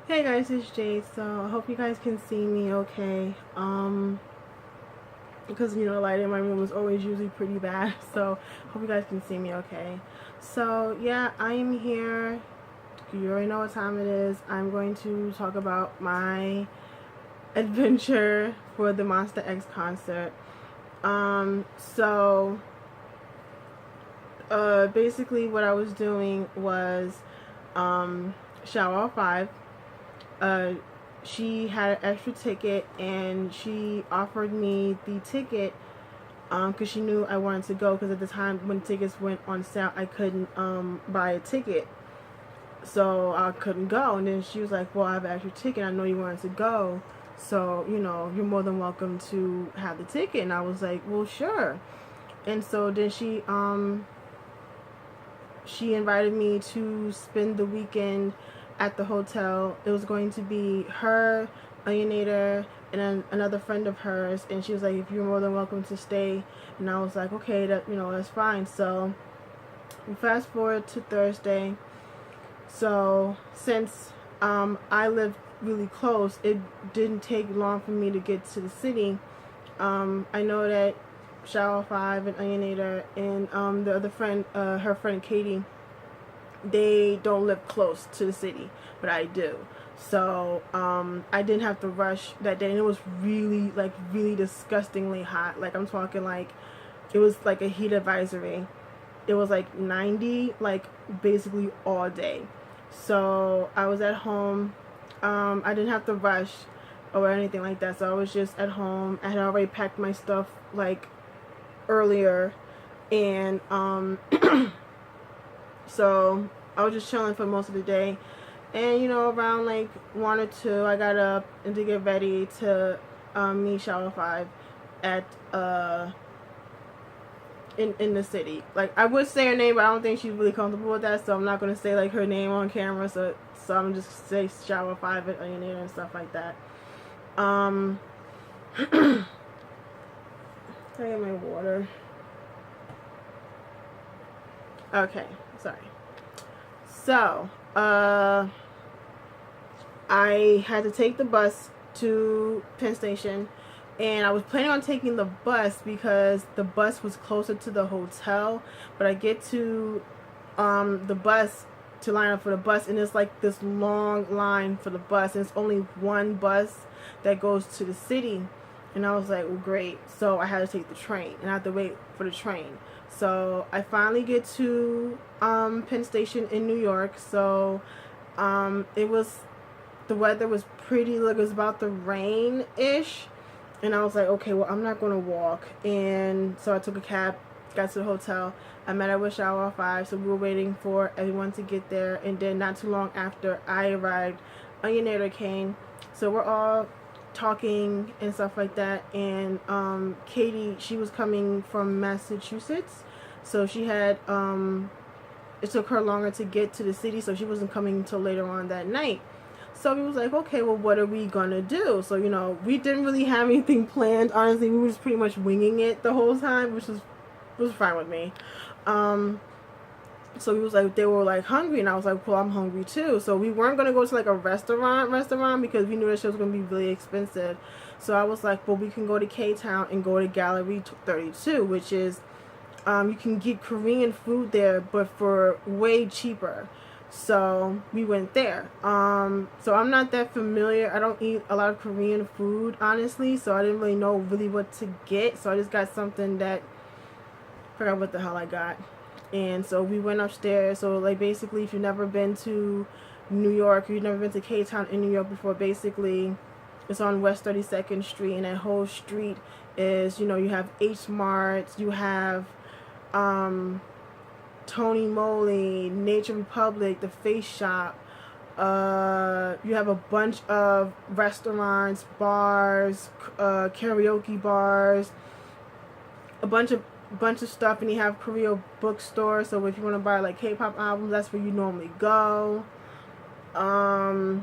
Hey guys, it's Jade. So I hope you guys can see me okay. Because the light in my room is always usually pretty bad. So hope you guys can see me okay. So yeah, I am here. You already know what time it is. I'm going to talk about my adventure for the Monsta X concert. So basically what I was doing was Shower 5. uh, she had an extra ticket and she offered me the ticket because she knew I wanted to go, because at the time when tickets went on sale I couldn't buy a ticket, so I couldn't go. And then she was like, well, I have an extra ticket, I know you wanted to go, so you're more than welcome to have the ticket. And I was like, well, sure. And so then she invited me to spend the weekend at the hotel. It was going to be her, Alienator, and then another friend of hers. And she was like, if you're more than welcome to stay. And I was like, okay, that's fine. So we fast forward to Thursday. So since I lived really close, it didn't take long for me to get to the city. I know that Shower 5 and Alienator and the other friend, her friend Katie, they don't live close to the city, but I do. So I didn't have to rush that day, and it was really, like, really disgustingly hot. Like, I'm talking, like, it was like a heat advisory. It was like 90, like, basically all day. So I was at home. I didn't have to rush or anything like that, so I was just at home. I had already packed my stuff, like, earlier, and so I was just chilling for most of the day. And around like 1 or 2, I got up and to get ready to meet Shower 5 at in the city. Like, I would say her name, but I don't think she's really comfortable with that, so I'm not gonna say like her name on camera. So I'm just say Shower 5 at Alienator and stuff like that. I get my water. Okay, sorry. So, I had to take the bus to Penn Station, and I was planning on taking the bus because the bus was closer to the hotel. But I get to the bus to line up for the bus, and it's like this long line for the bus, and it's only one bus that goes to the city. And I was like, well, great. So I had to take the train, and I had to wait for the train. So I finally get to Penn Station in New York. So the weather was pretty, like, it was about to rain-ish. And I was like, okay, well, I'm not going to walk. And so I took a cab, got to the hotel. I met up with Shower 5, so we were waiting for everyone to get there. And then not too long after I arrived, Alienator came. So we're all talking and stuff like that. And Katie, she was coming from Massachusetts, so she had it took her longer to get to the city, so she wasn't coming until later on that night. So we was like, okay, well, what are we gonna do? So we didn't really have anything planned. Honestly, we were just pretty much winging it the whole time, which was fine with me. So we was like, they were like hungry, and I was like, well, I'm hungry too. So we weren't gonna go to like a restaurant because we knew that shit was gonna be really expensive. So I was like, well, we can go to K-Town and go to Gallery 32, which is you can get Korean food there, but for way cheaper. So we went there. So I'm not that familiar. I don't eat a lot of Korean food, honestly, so I didn't really know what to get. So I just got something that I forgot what the hell I got. And so we went upstairs. So, like, basically, if you've never been to New York, or you've never been to K-Town in New York before, basically it's on West 32nd Street, and that whole street is, you have H Marts, you have Tony Moly, Nature Republic, The Face Shop. You have a bunch of restaurants, bars, karaoke bars, a bunch of stuff, and you have Korea bookstore. So if you want to buy like K-pop albums, that's where you normally go. Yeah,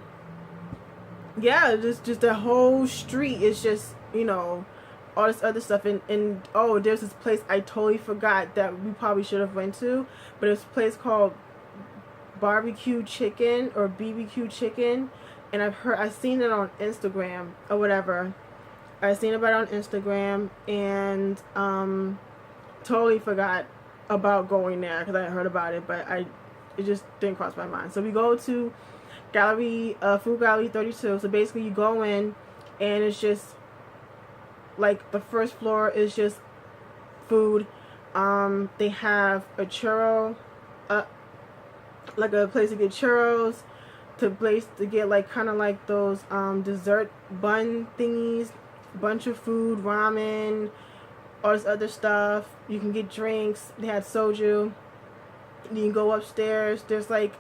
just the whole street is just all this other stuff. And oh, there's this place I totally forgot that we probably should have went to, but it's a place called Barbecue Chicken or BBQ Chicken, and I've seen it on Instagram or whatever. I seen about it on Instagram, and totally forgot about going there because I heard about it, but it just didn't cross my mind. So we go to Food Gallery 32. So basically, you go in, and it's just like the first floor is just food. They have a churro, like a place to get churros, to get like kind of like those dessert bun thingies, bunch of food, ramen, all this other stuff. You can get drinks. They had soju. You can go upstairs. There's like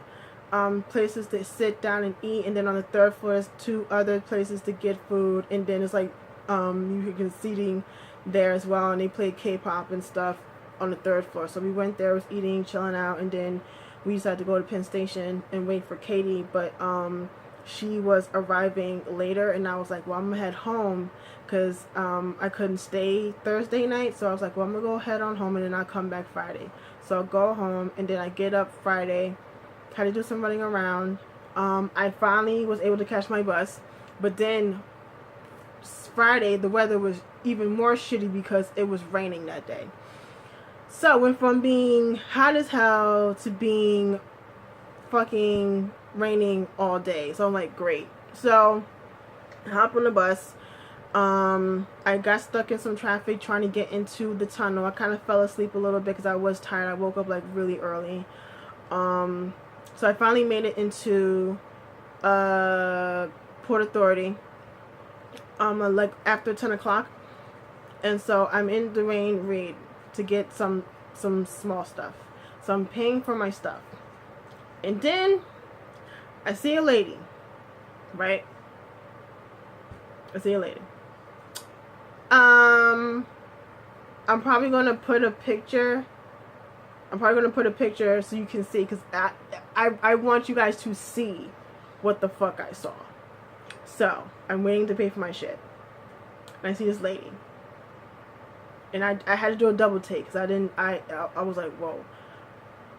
places to sit down and eat, and then on the third floor there's 2 other places to get food, and then it's like you can seating there as well, and they play K-pop and stuff on the 3rd floor. So we went there, was eating, chilling out, and then we decided to go to Penn Station and wait for Katie, but she was arriving later, and I was like, well, I'm gonna head home because I couldn't stay Thursday night, so I was like, well, I'm gonna go head on home, and then I'll come back Friday. So I'll go home, and then I get up Friday, had to do some running around. I finally was able to catch my bus, but then Friday the weather was even more shitty because it was raining that day. So it went from being hot as hell to being fucking raining all day. So I'm like, great. So I hop on the bus. I got stuck in some traffic trying to get into the tunnel. I kind of fell asleep a little bit because I was tired. I woke up like really early. So I finally made it into Port Authority like after 10 o'clock. And so I'm in Duane Reade to get some small stuff. So I'm paying for my stuff. And then I see a lady, right? I see a lady. I'm probably going to put a picture. I'm probably going to put a picture so you can see, because I want you guys to see what the fuck I saw. So I'm waiting to pay for my shit, and I see this lady, and I had to do a double take because I was like, whoa.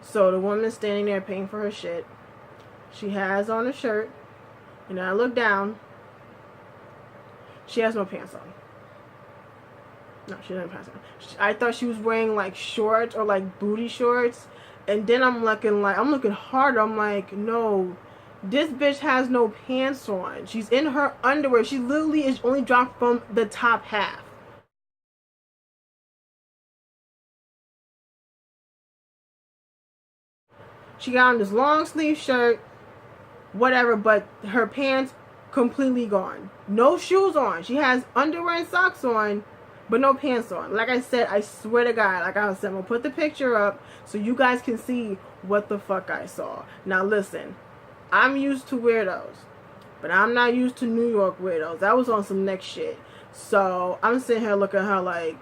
So the woman is standing there paying for her shit. She has on a shirt, and then I look down. She has no pants on. No, she doesn't have pants on. I thought she was wearing like shorts or like booty shorts, and then I'm looking harder. I'm like, no, this bitch has no pants on. She's in her underwear. She literally is only dropped from the top half. She got on this long sleeve shirt, whatever, but her pants completely gone. No shoes on. She has underwear and socks on, but no pants on. Like I said, I swear to God, like I said, I'm gonna put the picture up so you guys can see what the fuck I saw. Now listen, I'm used to weirdos, but I'm not used to New York weirdos. That was on some next shit. So I'm sitting here looking at her like,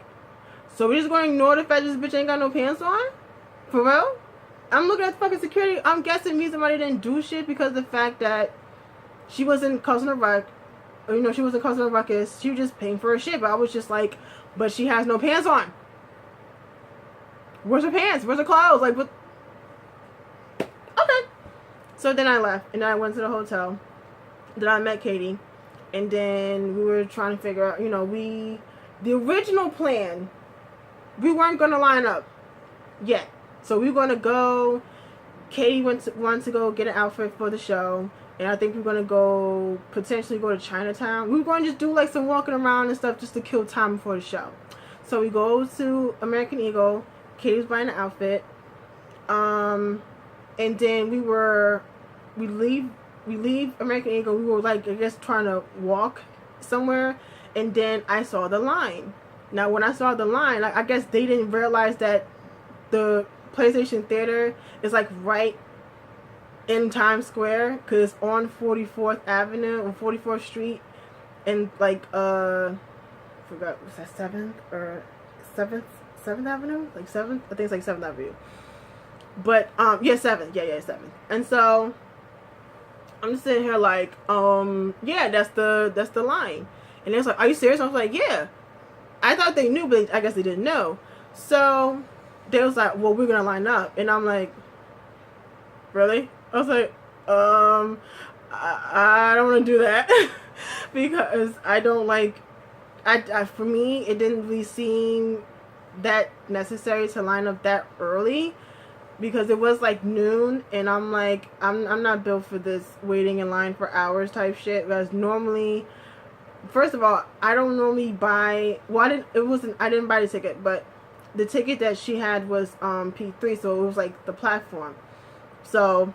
so we're just gonna ignore the fact this bitch ain't got no pants on? For real? I'm looking at the fucking security. I'm guessing me somebody didn't do shit because of the fact that she wasn't causing a ruckus. You know, she wasn't causing a ruckus. She was just paying for her shit. But I was just like, but she has no pants on. Where's her pants? Where's her clothes? Like, what? Okay. So then I left, and then I went to the hotel. Then I met Katie, and then we were trying to figure out, you know, the original plan, we weren't going to line up yet. So we were going to go, Katie wanted to go get an outfit for the show, and I think we we're going to potentially go to Chinatown. We were going to just do like some walking around and stuff just to kill time before the show. So we go to American Eagle, Katie's buying an outfit, and then we leave American Eagle. We were like, I guess, trying to walk somewhere, and then I saw the line. Now when I saw the line, I guess they didn't realize that the PlayStation Theater is like right in Times Square, because it's on 44th Avenue or 44th Street, and like I forgot, was that 7th or 7th Avenue? Like 7th? I think it's like 7th Avenue. But yeah, 7th. Yeah, 7th. And so I'm just sitting here like, yeah, that's the line. And it's like, are you serious? I was like, yeah. I thought they knew, but I guess they didn't know. So they was like, well, we're gonna line up, and I'm like, really? I was like, I don't want to do that because I don't like. For me, it didn't really seem that necessary to line up that early because it was like noon, and I'm like, I'm not built for this waiting in line for hours type shit. Because normally, first of all, I don't normally buy. Well, I didn't buy the ticket, but the ticket that she had was P3, so it was like the platform. So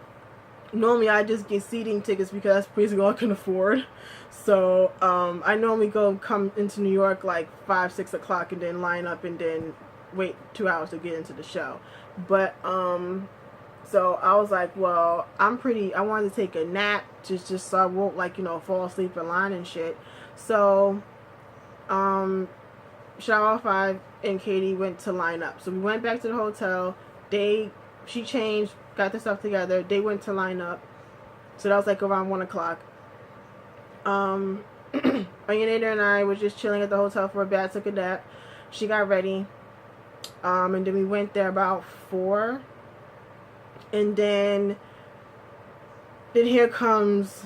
normally I just get seating tickets because that's basically all I can afford. So I normally come into New York like 5-6 o'clock and then line up and then wait 2 hours to get into the show. But so I was like, well, I wanted to take a nap just so I won't like, fall asleep in line and shit. So Shower 5 and Katie went to line up. So we went back to the hotel. She changed, got the stuff together. They went to line up. So that was like around 1 o'clock. Ayanator and I were just chilling at the hotel for a bit. I took a nap. She got ready. And then we went there about 4. And then here comes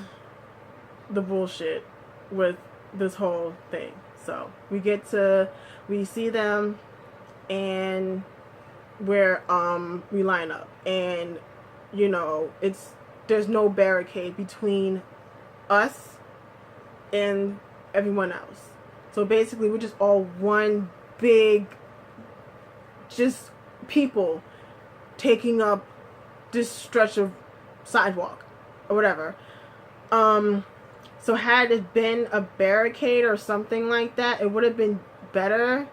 the bullshit with this whole thing. So we see them and we line up, and there's no barricade between us and everyone else. So basically we're just all one big just people taking up this stretch of sidewalk or whatever. So had it been a barricade or something like that, it would have been better.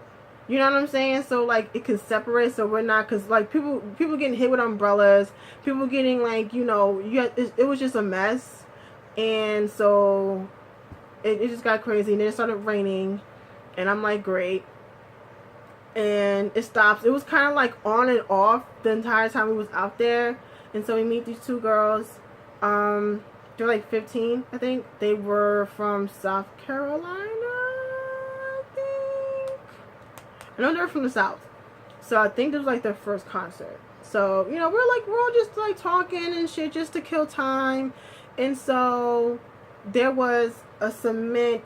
You know what I'm saying? So like it could separate, so we're not, because like people getting hit with umbrellas, people getting like, it was just a mess. And so it just got crazy, and then it started raining, and I'm like, great. And it stops. It was kind of like on and off the entire time we was out there. And so we meet these two girls. They're like 15, I think. They were from South Carolina, I think. I know they're from the South. So I think this was like their first concert. So, we're all just like talking and shit just to kill time. And so there was a cement,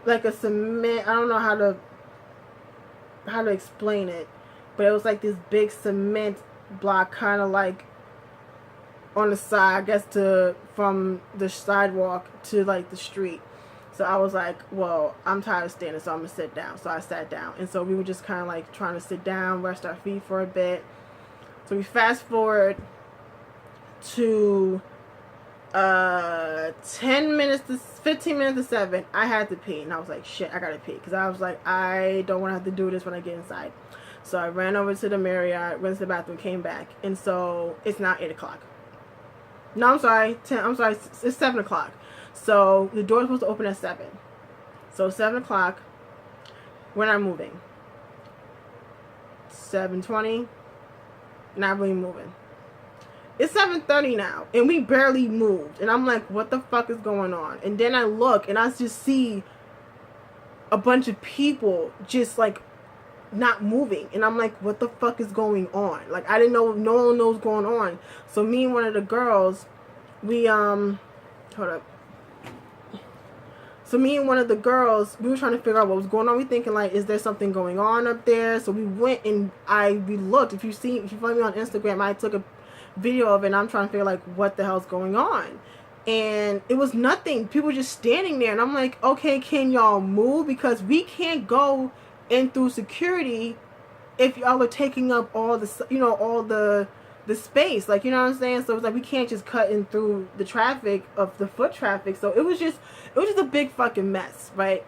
I don't know how to explain it, but it was like this big cement block, kind of like on the side, I guess, from the sidewalk to like the street. So I was like, well, I'm tired of standing, so I'm gonna sit down. So I sat down, and so we were just kind of like trying to sit down, rest our feet for a bit. So we fast forward to 15 minutes to 7. I had to pee, and I was like, shit, I gotta pee, because I was like, I don't want to have to do this when I get inside. So I ran over to the Marriott, went to the bathroom, came back, and so it's now 8 o'clock. No, I'm sorry, it's 7 o'clock. So the door's supposed to open at 7. So 7 o'clock, we're not moving. 7:20, not really moving. It's 7:30 now, and we barely moved. And I'm like, what the fuck is going on? And then I look, and I just see a bunch of people just like not moving. And I'm like, what the fuck is going on? Like, I didn't know, no one knows what's going on. So me and one of the girls, we were trying to figure out what was going on. We thinking like, is there something going on up there? So we went and we looked. If you follow me on Instagram, I took a video of it, and I'm trying to figure like what the hell's going on. And it was nothing. People were just standing there, and I'm like, okay, can y'all move? Because we can't go in through security if y'all are taking up all the space, like, you know what I'm saying? So it's like we can't just cut in through the traffic of the foot traffic. So it was just a big fucking mess, right?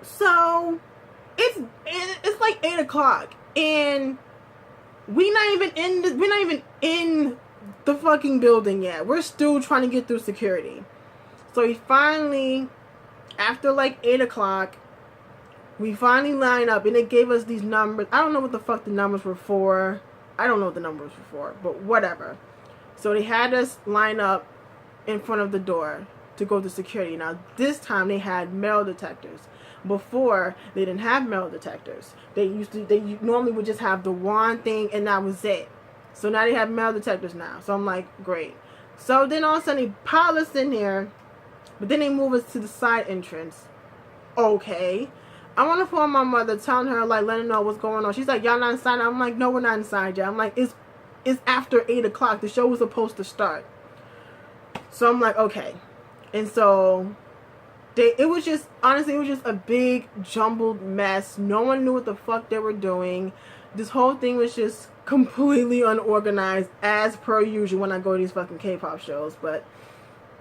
So it's like 8 o'clock, and we're not even in the fucking building yet. We're still trying to get through security. So we finally, after like 8 o'clock, we finally line up, and it gave us these numbers. I don't know what the fuck the numbers were for. But whatever. So they had us line up in front of the door to go to security. Now this time they had metal detectors. Before, they didn't have metal detectors. They normally would just have the one thing, and that was it. So now they have metal detectors now. So I'm like, great. So then all of a sudden they pile us in there, but then they move us to the side entrance. Okay. I want to phone my mother, telling her, like, letting her know what's going on. She's like, y'all not inside? I'm like, no, we're not inside yet. I'm like, it's after 8 o'clock. The show was supposed to start. So I'm like, okay. And so it was just, honestly, it was just a big jumbled mess. No one knew what the fuck they were doing. This whole thing was just completely unorganized, as per usual when I go to these fucking K-pop shows. But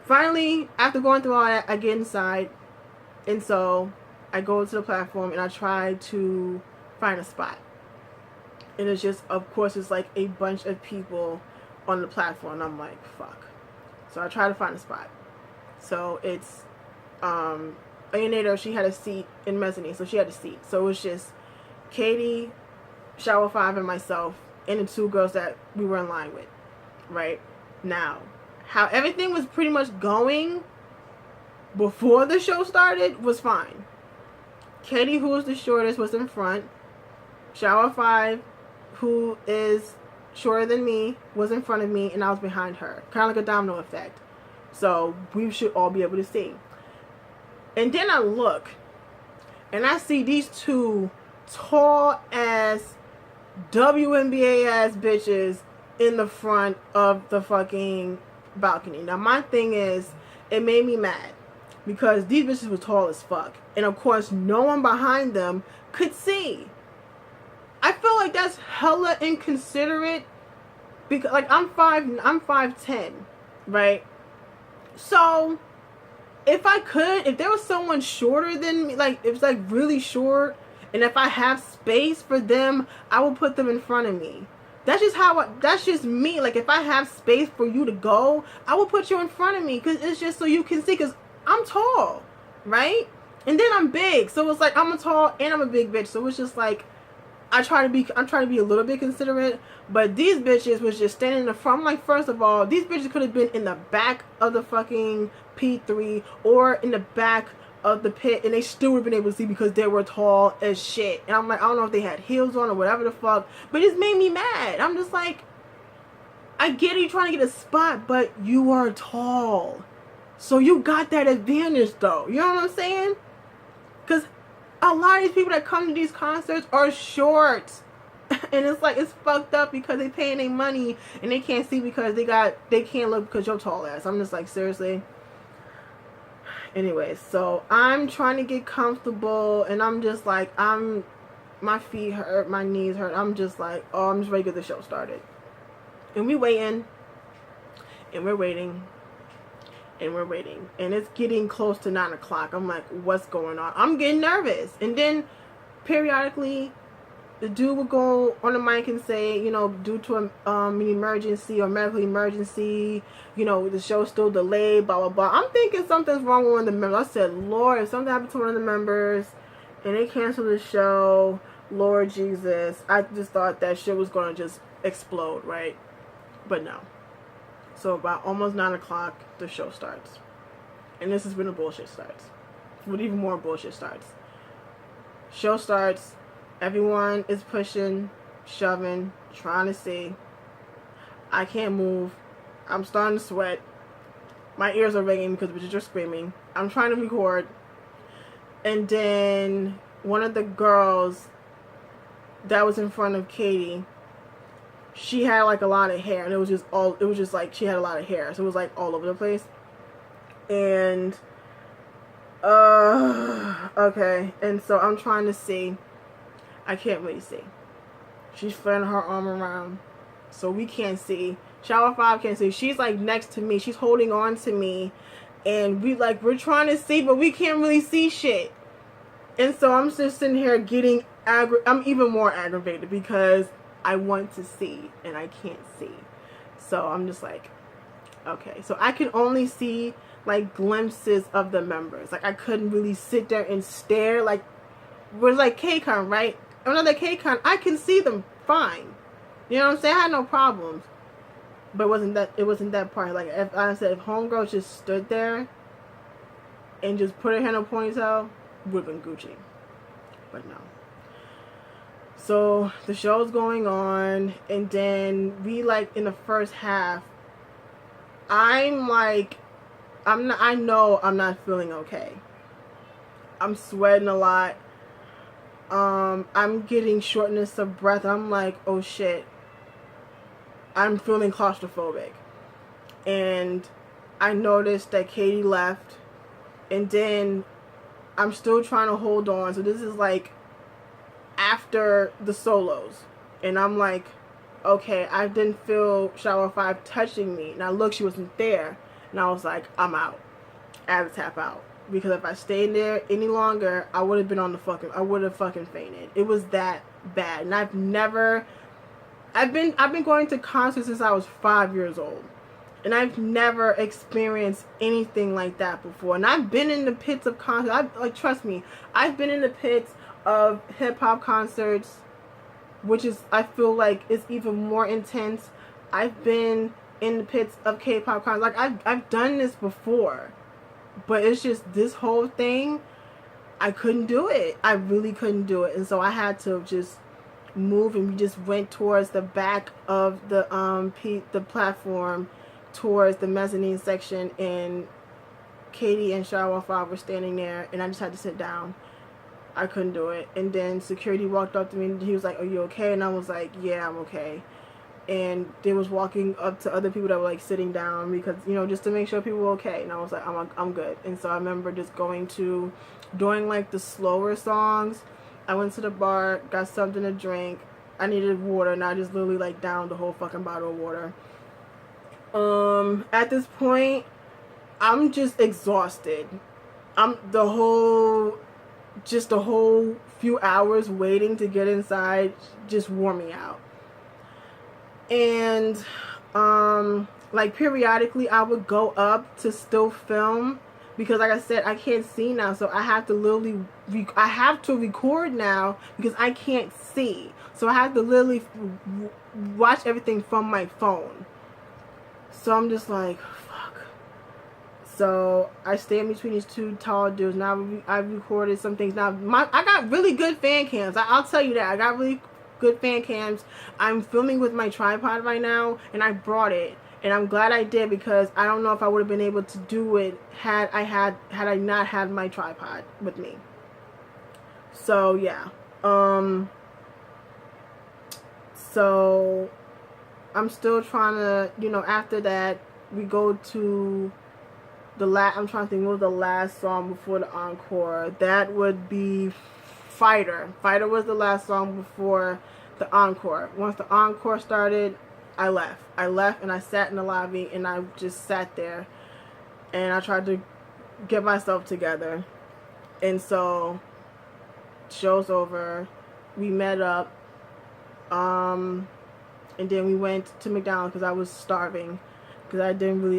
finally, after going through all that, I get inside. And so I go to the platform and I try to find a spot. And it's just, of course, it's like a bunch of people on the platform. And I'm like, fuck. So I try to find a spot. So it's Ayoneda, she had a seat in mezzanine, so she had a seat. So it was just Katie, Shower 5, and myself, and the 2 girls that we were in line with. Right? Now, how everything was pretty much going before the show started was fine. Katie, who was the shortest, was in front. Shower 5, who is shorter than me, was in front of me, and I was behind her. Kind of like a domino effect. So we should all be able to see. And then I look, and I see these 2 tall ass WNBA ass bitches in the front of the fucking balcony. Now my thing is, it made me mad because these bitches were tall as fuck, and of course no one behind them could see. I feel like that's hella inconsiderate because, like, I'm 5'10", right? So if there was someone shorter than me, like, if it's like really short, and if I have space for them, I will put them in front of me. That's just me. Like, if I have space for you to go, I will put you in front of me, because it's just so you can see, because I'm tall, right? And then I'm big, so it's like I'm a tall and I'm a big bitch, so it's just like I'm trying to be a little bit considerate, but these bitches was just standing in the front. I'm like, first of all, these bitches could have been in the back of the fucking P3 or in the back of the pit, and they still would have been able to see because they were tall as shit. And I'm like, I don't know if they had heels on or whatever the fuck, but it made me mad. I'm just like, I get it, you're trying to get a spot, but you are tall. So you got that advantage, though. You know what I'm saying? Because a lot of these people that come to these concerts are short. And it's like, it's fucked up because they paying their money and they can't see because they can't look because you're tall ass. I'm just like, seriously? Anyways, so I'm trying to get comfortable, and I'm just like, my feet hurt, my knees hurt. I'm just like, oh, I'm just ready to get the show started. And we waiting, and we're waiting, and we're waiting, and it's getting close to 9 o'clock. I'm like, what's going on? I'm getting nervous. And then periodically the dude would go on the mic and say, you know, due to an emergency or medical emergency, you know, the show's still delayed, blah blah blah. I'm thinking something's wrong with one of the members. I said, Lord, if something happened to one of the members and they canceled the show, Lord Jesus, I just thought that shit was gonna just explode, right? But no. So about almost 9 o'clock, the show starts. And this is when the bullshit starts. When even more bullshit starts. Show starts. Everyone is pushing, shoving, trying to see. I can't move. I'm starting to sweat. My ears are ringing because bitches are screaming. I'm trying to record. And then one of the girls that was in front of Katie, she had like a lot of hair, and it was just like she had a lot of hair, so it was like all over the place. And okay, and so I'm trying to see. I can't really see. She's flailing her arm around, so we can't see. Shower 5 can't see. She's like next to me. She's holding on to me, and we're trying to see, but we can't really see shit. And so I'm just sitting here getting I'm even more aggravated because I want to see and I can't see. So I'm just like, okay. So I can only see like glimpses of the members. Like I couldn't really sit there and stare. Like we're like KCON, right? Another KCON, I can see them fine. You know what I'm saying? I had no problems. But it wasn't that part. Like if I said, if homegirl just stood there and just put her hair in a ponytail, would have been Gucci. But no. So the show's going on, and then we like in the first half, I'm like, I know I'm not feeling okay. I'm sweating a lot. I'm getting shortness of breath. I'm like, oh shit. I'm feeling claustrophobic. And I noticed that Katie left. And then I'm still trying to hold on. So this is like after the solos. And I'm like, okay, I didn't feel Shower 5 touching me. And I looked, she wasn't there. And I was like, I'm out. I have to tap out. Because if I stayed there any longer, I would have been on the fucking, I would have fucking fainted. It was that bad. And I've been going to concerts since I was 5 years old. And I've never experienced anything like that before. And I've been in the pits of concerts. Like, trust me, I've been in the pits of hip-hop concerts, which is, I feel like, is even more intense. I've been in the pits of K-pop concerts. Like, I've done this before. But it's just, this whole thing, I couldn't do it. I really couldn't do it. And so I had to just move, and we just went towards the back of the platform, towards the mezzanine section, and Katie and Shower 5 were standing there, and I just had to sit down. I couldn't do it. And then security walked up to me, and he was like, are you okay? And I was like, yeah, I'm okay. And they was walking up to other people that were like sitting down, because, you know, just to make sure people were okay. And I was like, I'm good. And so I remember just doing like the slower songs. I went to the bar, got something to drink. I needed water, and I just literally like downed the whole fucking bottle of water. At this point, I'm just exhausted. The whole few hours waiting to get inside just wore me out. And like periodically I would go up to still film, because like I said, I can't see now, so I have to literally I have to record now because I can't see. So I have to literally watch everything from my phone. So I'm just like, fuck. So I stay in between these two tall dudes. Now I've recorded some things. Now I got really good fan cams. I'll tell you that. I got really good fan cams. I'm filming with my tripod right now, and I brought it, and I'm glad I did, because I don't know if I would have been able to do it had I not had my tripod with me. So yeah. So I'm still trying to, you know, after that we go to I'm trying to think what was the last song before the encore. That would be Fighter. Fighter was the last song before the encore. Once the encore started, I left and I sat in the lobby, and I just sat there, and I tried to get myself together. And so show's over, we met up, and then we went to McDonald's because I was starving, because I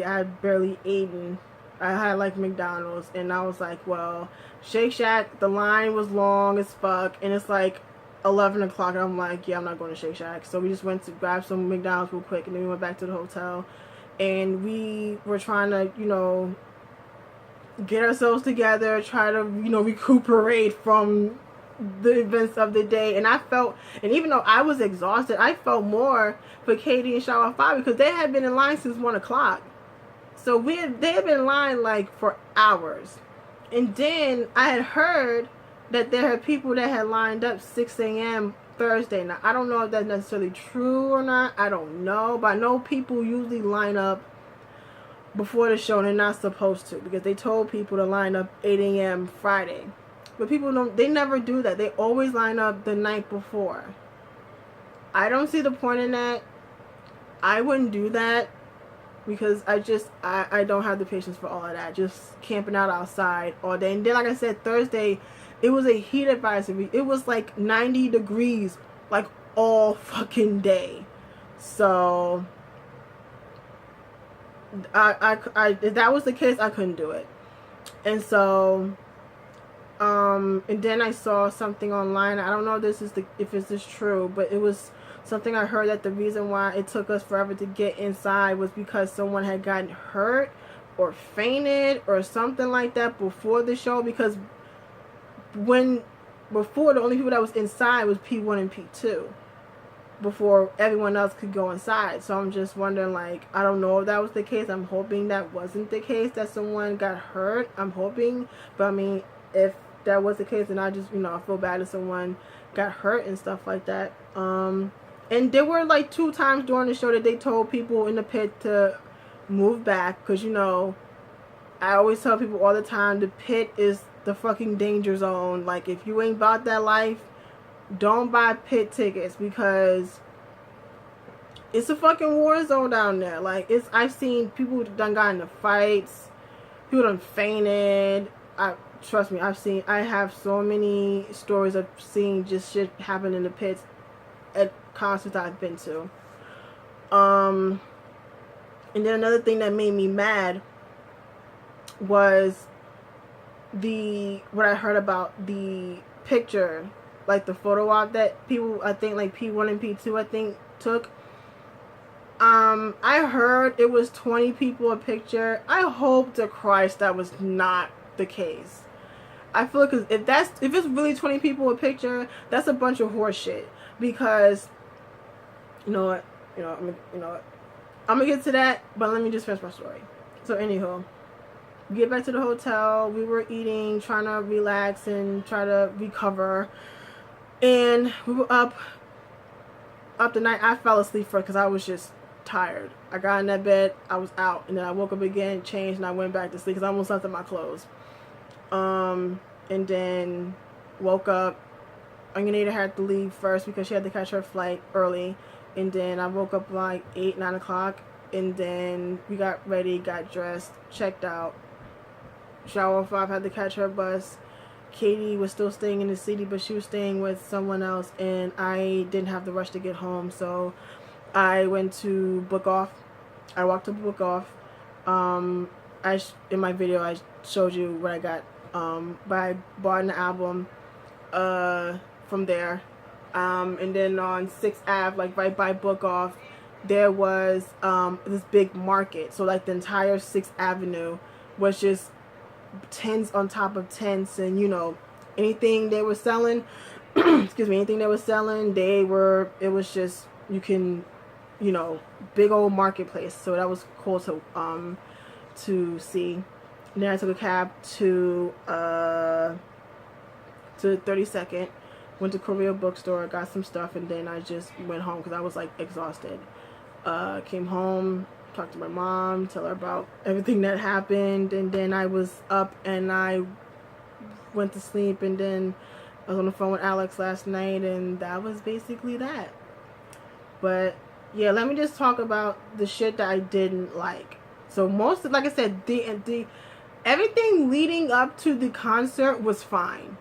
had barely eaten. I had like McDonald's, and I was like, well, Shake Shack, the line was long as fuck, and it's like 11 o'clock, and I'm like, yeah, I'm not going to Shake Shack. So we just went to grab some McDonald's real quick, and then we went back to the hotel, and we were trying to, you know, get ourselves together, try to, you know, recuperate from the events of the day. And even though I was exhausted, I felt more for Katie and Shower 5, because they had been in line since 1 o'clock. So they had been in line like for hours. And then I had heard that there had people that had lined up 6 a.m. Thursday. Now, I don't know if that's necessarily true or not. I don't know. But I know people usually line up before the show, and they're not supposed to, because they told people to line up 8 a.m. Friday. But people they never do that. They always line up the night before. I don't see the point in that. I wouldn't do that, because I don't have the patience for all of that. Just camping out outside all day. And then, like I said, Thursday, it was a heat advisory. It was like 90 degrees, like all fucking day. So, if that was the case, I couldn't do it. And so, and then I saw something online. I don't know if this is true, but it was something I heard that the reason why it took us forever to get inside was because someone had gotten hurt or fainted or something like that before the show, because before the only people that was inside was P1 and P2. before everyone else could go inside. So I'm just wondering, like, I don't know if that was the case. I'm hoping that wasn't the case, that someone got hurt. I'm hoping. But I mean, if that was the case, then I just, I feel bad if someone got hurt and stuff like that. And there were like 2 times during the show that they told people in the pit to move back, because I always tell people all the time, the pit is the fucking danger zone. Like, if you ain't about that life, don't buy pit tickets, because it's a fucking war zone down there. Like, I've seen people done got into fights, people done fainted. Trust me, I have so many stories of seeing just shit happen in the pits at concerts I've been to. And then another thing that made me mad was what I heard about the picture, like the photo op that people, I think like P1 and P2 I think took. I heard it was 20 people a picture. I hope to Christ that was not the case. I feel like if it's really 20 people a picture, that's a bunch of horse shit. Because I'm gonna get to that, but let me just finish my story. So anywho, we get back to the hotel. We were eating, trying to relax and try to recover, and we were up the night. I fell asleep first because I was just tired. I got in that bed, I was out, and then I woke up again, changed, and I went back to sleep because I almost slept in my clothes. And then woke up. Anita had to leave first because she had to catch her flight early, and then I woke up like 8-9 o'clock, and then we got ready, got dressed, checked out. Shower 5 had to catch her bus. Katie was still staying in the city, but she was staying with someone else, and I didn't have the rush to get home, so I went to Book Off. I walked to Book Off. In my video I showed you what I got, but I bought an album from there, and then on 6th Ave, like right by Book Off, there was this big market. So like the entire 6th Avenue was just tents on top of tents, and anything they were selling excuse me, anything they were selling, it was just, you can, big old marketplace. So that was cool to see. And then I took a cab to 32nd, went to Korea bookstore, got some stuff, and then I just went home because I was like exhausted. Came home, talked to my mom, tell her about everything that happened, and then I was up and I went to sleep, and then I was on the phone with Alex last night, and that was basically that. But yeah, let me just talk about the shit that I didn't like. So like I said, the everything leading up to the concert was fine.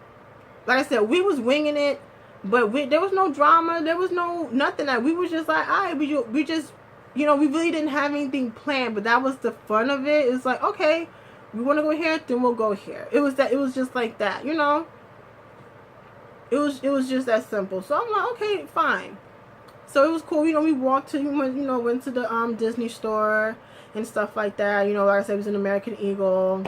Like I said, we was winging it, but there was no drama. There was nothing. That we was just like, alright, we just, we really didn't have anything planned. But that was the fun of it. It's like, okay, we want to go here, then we'll go here. It was just like that, It was just that simple. So I'm like, okay, fine. So it was cool. We walked to, went to the Disney store and stuff like that. Like I said, it was an American Eagle.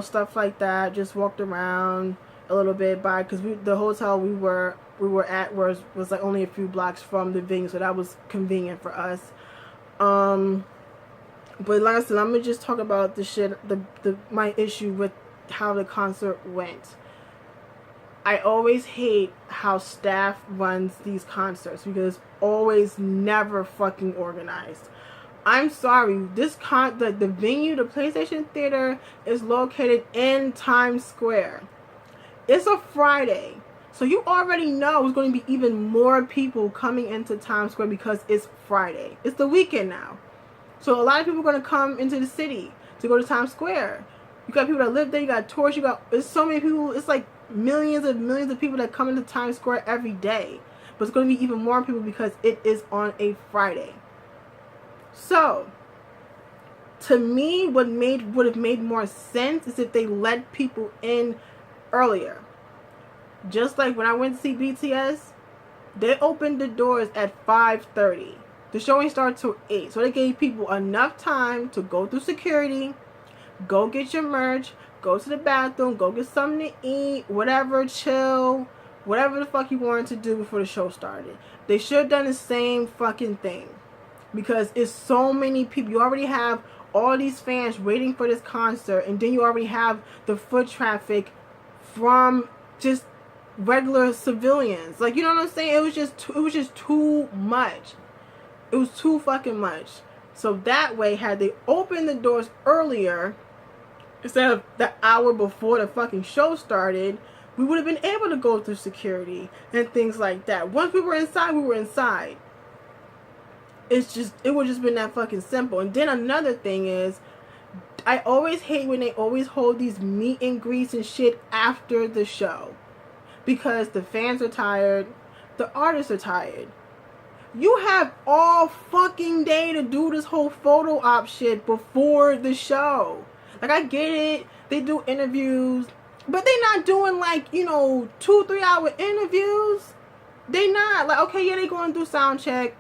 Stuff like that. Just walked around a little bit because the hotel we were at was like only a few blocks from the venue, so that was convenient for us. But like I said, I'm gonna just talk about the shit, my issue with how the concert went. I always hate how staff runs these concerts because it's always never fucking organized. I'm sorry, the venue, the PlayStation Theater, is located in Times Square. It's a Friday, so you already know it's going to be even more people coming into Times Square because it's Friday. It's the weekend now, so a lot of people are going to come into the city to go to Times Square. You got people that live there, you got tourists, there's so many people. It's like millions of people that come into Times Square every day, but it's going to be even more people because it is on a Friday. So, to me, what would have made more sense is if they let people in earlier. Just like when I went to see BTS, they opened the doors at 5:30. The show ain't started till 8, so they gave people enough time to go through security, go get your merch, go to the bathroom, go get something to eat, whatever, chill, whatever the fuck you wanted to do before the show started. They should have done the same fucking thing, because it's so many people. You already have all these fans waiting for this concert, and then you already have the foot traffic from just regular civilians. Like, you know what I'm saying? It was just too much. It was too fucking much. So that way, had they opened the doors earlier, instead of the hour before the fucking show started, we would have been able to go through security and things like that. Once we were inside, we were inside. It would just been that fucking simple. And then another thing is, I always hate when they always hold these meet and greets and shit after the show, because the fans are tired, the artists are tired. You have all fucking day to do this whole photo op shit before the show. Like, I get it, they do interviews, but they not doing, like, 2-3 hour interviews. They not, like, okay, yeah, they going through sound check.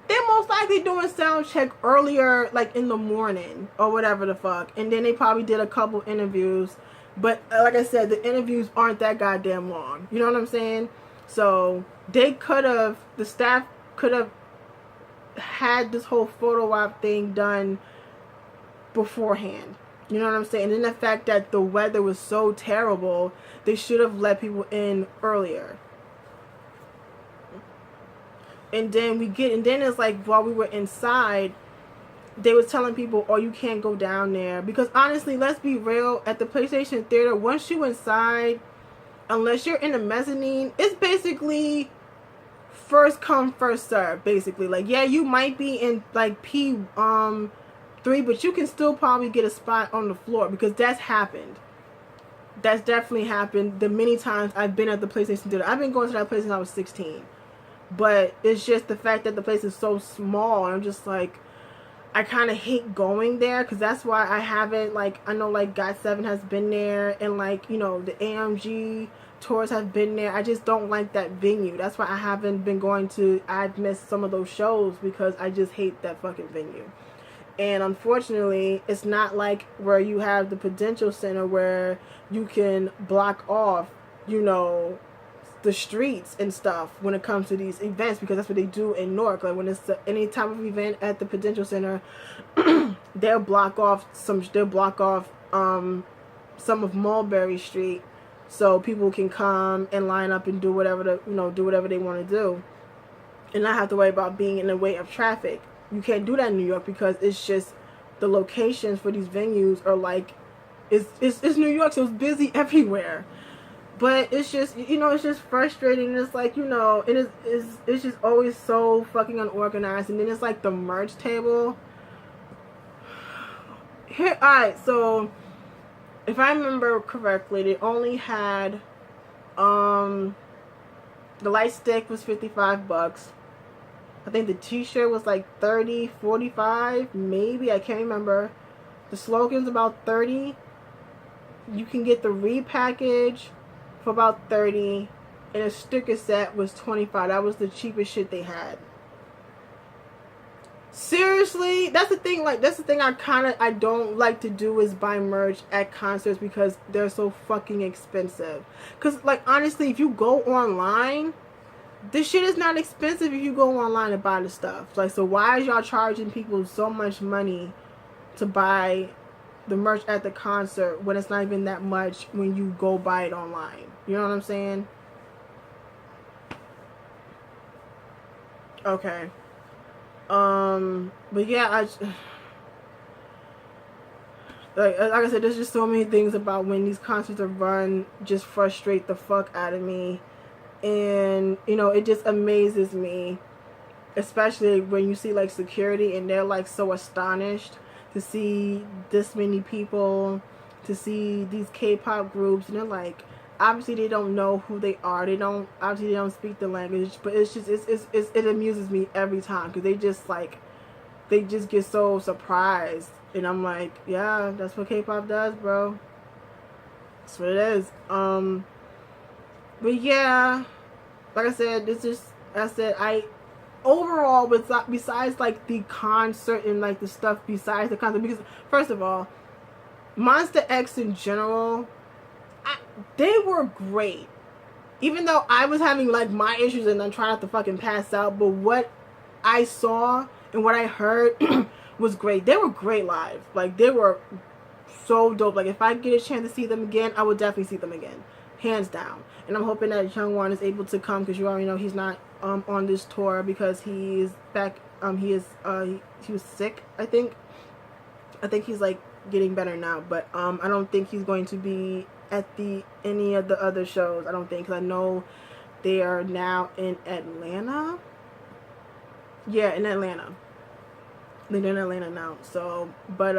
They're most likely doing sound check earlier, like in the morning or whatever the fuck. And then they probably did a couple interviews. But like I said, the interviews aren't that goddamn long. You know what I'm saying? So the staff could have had this whole photo op thing done beforehand. You know what I'm saying? And then the fact that the weather was so terrible, they should have let people in earlier. And then it's like, while we were inside, they was telling people, oh, you can't go down there. Because honestly, let's be real, at the PlayStation Theater, once you inside, unless you're in the mezzanine, it's basically first come, first serve, basically. Like, yeah, you might be in, like, P3, but you can still probably get a spot on the floor, because that's happened. That's definitely happened the many times I've been at the PlayStation Theater. I've been going to that place since I was 16. But it's just the fact that the place is so small. I'm just like, I kind of hate going there, because that's why I haven't, like, I know, like, GOT7 has been there, and, like, the AMG tours have been there. I just don't like that venue. That's why I haven't been going to, I've missed some of those shows, because I just hate that fucking venue. And unfortunately, it's not like where you have the Prudential Center where you can block off, the streets and stuff when it comes to these events, because that's what they do in Newark. Like, when it's any type of event at the Prudential Center, they'll block off some of Mulberry Street, so people can come and line up and do whatever they want to do, and not have to worry about being in the way of traffic. You can't do that in New York, because it's just the locations for these venues are like, it's New York, so it's busy everywhere. But it's just, it's just frustrating. It's like, it's just always so fucking unorganized. And then it's like the merch table. Here, alright, so if I remember correctly, they only had, the light stick was $55. I think the t-shirt was like $30, $45, maybe, I can't remember. The slogan's about $30. You can get the repackage for about $30, and a sticker set was $25. That was the cheapest shit they had. Seriously, that's the thing. Like, that's the thing I don't like to do, is buy merch at concerts, because they're so fucking expensive. Because, like, honestly, if you go online, this shit is not expensive if you go online and buy the stuff. Like, so why is y'all charging people so much money to buy the merch at the concert when it's not even that much when you go buy it online? You know what I'm saying? Okay. But yeah, like I said, there's just so many things about when these concerts are run just frustrate the fuck out of me. And, it just amazes me, especially when you see, like, security, and they're, like, so astonished to see this many people, to see these K-pop groups, and they're like, obviously they don't know who they are, they don't speak the language, but it's just, it amuses me every time, because they just get so surprised, and I'm like, yeah, that's what K-pop does, bro. That's what it is. But yeah, like I said, overall, besides, like, the concert and, like, the stuff besides the concert, because, first of all, Monsta X in general, they were great. even though I was having like my issues and I'm trying not to fucking pass out, but what I saw and what I heard was great. They were great live. Like, they were so dope. Like, if I get a chance to see them again, I would definitely see them again, hands down. And I'm hoping that Youngwon is able to come, because you already know he's not on this tour because he's back. He was sick. I think he's like getting better now, but I don't think he's going to be at any of the other shows. I don't think, because I know they are now in Atlanta. Yeah, in Atlanta. They're in Atlanta now. So, but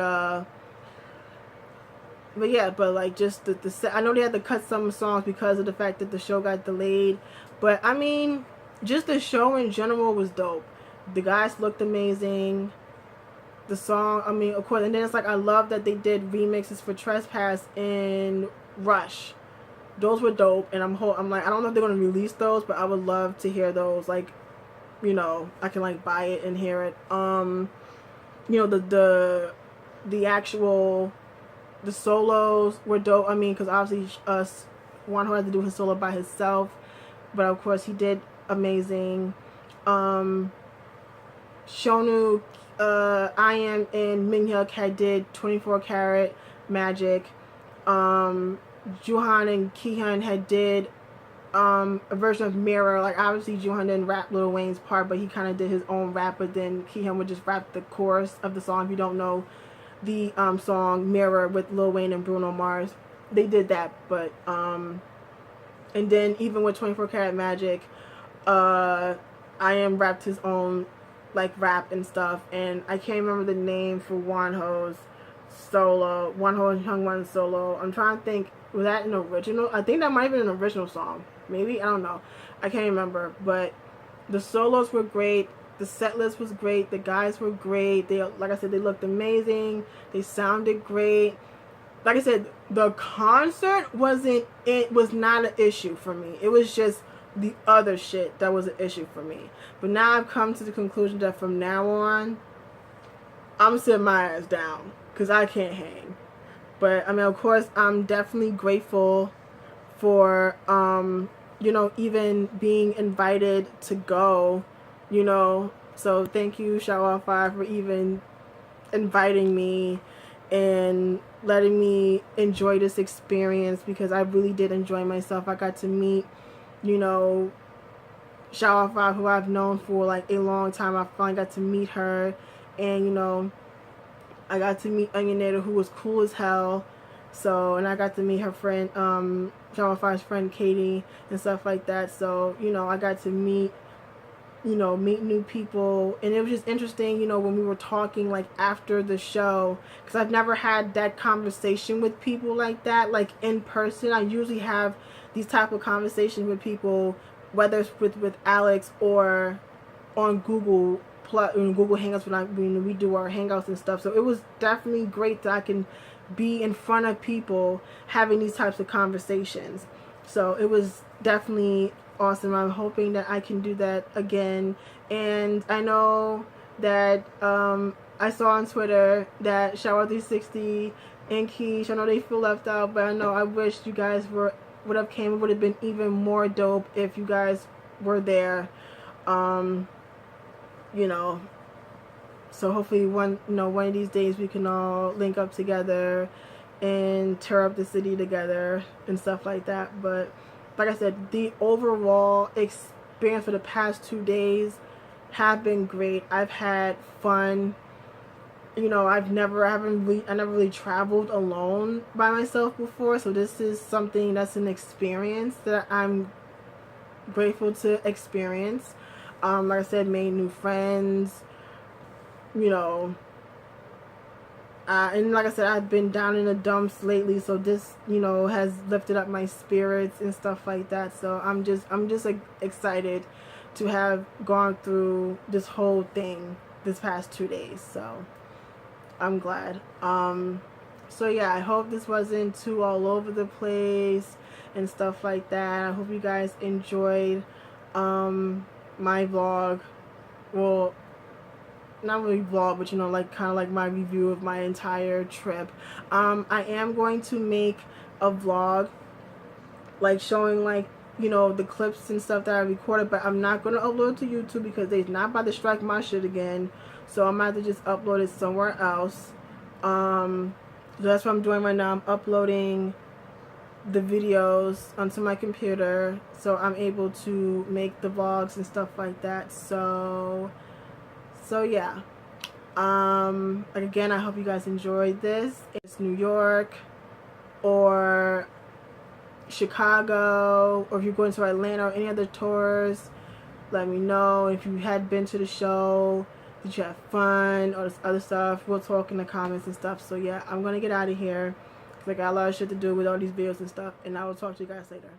yeah, but like, just the I know they had to cut some songs because of the fact that the show got delayed, but I mean, just the show in general was dope. The guys looked amazing. The song, I mean, of course, and then it's like, I love that they did remixes for Trespass and Rush. Those were dope, and I'm like, I don't know if they're gonna release those, but I would love to hear those. Like, you know, I can like buy it and hear it. You know, the actual the solos were dope. I mean, because obviously Wonho had to do his solo by himself, but of course he did amazing. Shonu, I Am, and Minhyuk had did 24 Karat Magic. Juhan and Kihyun had did a version of Mirror. Like, obviously Juhan didn't rap Lil Wayne's part, but he kind of did his own rap, but then Kihyun would just rap the chorus of the song. If you don't know the song Mirror with Lil Wayne and Bruno Mars, they did that. But and then even with 24 Karat Magic, I Am rapped his own like rap and stuff, and I can't remember the name for Wonho's solo, Wonho and Hyungwon's solo. I'm trying to think, was that an original? I think that might have been an original song. Maybe, I don't know. I can't remember. But the solos were great. The set list was great. The guys were great. They, like I said, they looked amazing. They sounded great. Like I said, the concert was not an issue for me. It was just the other shit that was an issue for me. But now I've come to the conclusion that from now on, I'm sitting my ass down, because I can't hang. But I mean, of course, I'm definitely grateful for you know, even being invited to go, you know. So thank you, Shower 5, for even inviting me and letting me enjoy this experience, because I really did enjoy myself. I got to meet, you know, Shower 5, who I've known for like a long time. I finally got to meet her, and you know, I got to meet Onionnator, who was cool as hell. So, and I got to meet her friend, Shower 5's friend Katie, and stuff like that. So, you know, I got to meet new people, and it was just interesting, you know, when we were talking like after the show, because I've never had that conversation with people like that, like in person. I usually have these type of conversations with people, whether it's with Alex or on Google Hangouts when we do our hangouts and stuff. So it was definitely great that I can be in front of people having these types of conversations. So it was definitely awesome. I'm hoping that I can do that again. And I know that I saw on Twitter that Shower 360 and Keish, I know they feel left out, but I know I wish you guys would have came. It would have been even more dope if you guys were there. You know, so hopefully one of these days we can all link up together and tear up the city together and stuff like that. But like I said, the overall experience for the past 2 days have been great. I've had fun. You know, I never really traveled alone by myself before, so this is something that's an experience that I'm grateful to experience. Like I said, made new friends, you know, and like I said, I've been down in the dumps lately, so this, you know, has lifted up my spirits and stuff like that. So I'm just excited to have gone through this whole thing this past 2 days. So I'm glad. So yeah, I hope this wasn't too all over the place and stuff like that. I hope you guys enjoyed my vlog. Well, not really vlog, but you know, like kind of like my review of my entire trip. I am going to make a vlog like showing like you know, the clips and stuff that I recorded, but I'm not going to upload it to YouTube because they're not about to strike my shit again. So I'm about to just upload it somewhere else. So that's what I'm doing right now. I'm uploading the videos onto my computer so I'm able to make the vlogs and stuff like that. So yeah. Again, I hope you guys enjoyed this. It's New York or Chicago, or if you're going to Atlanta or any other tours, let me know. If you had been to the show, did you have fun, or this other stuff, we'll talk in the comments and stuff. So yeah, I'm gonna get out of here because I got a lot of shit to do with all these videos and stuff, and I will talk to you guys later.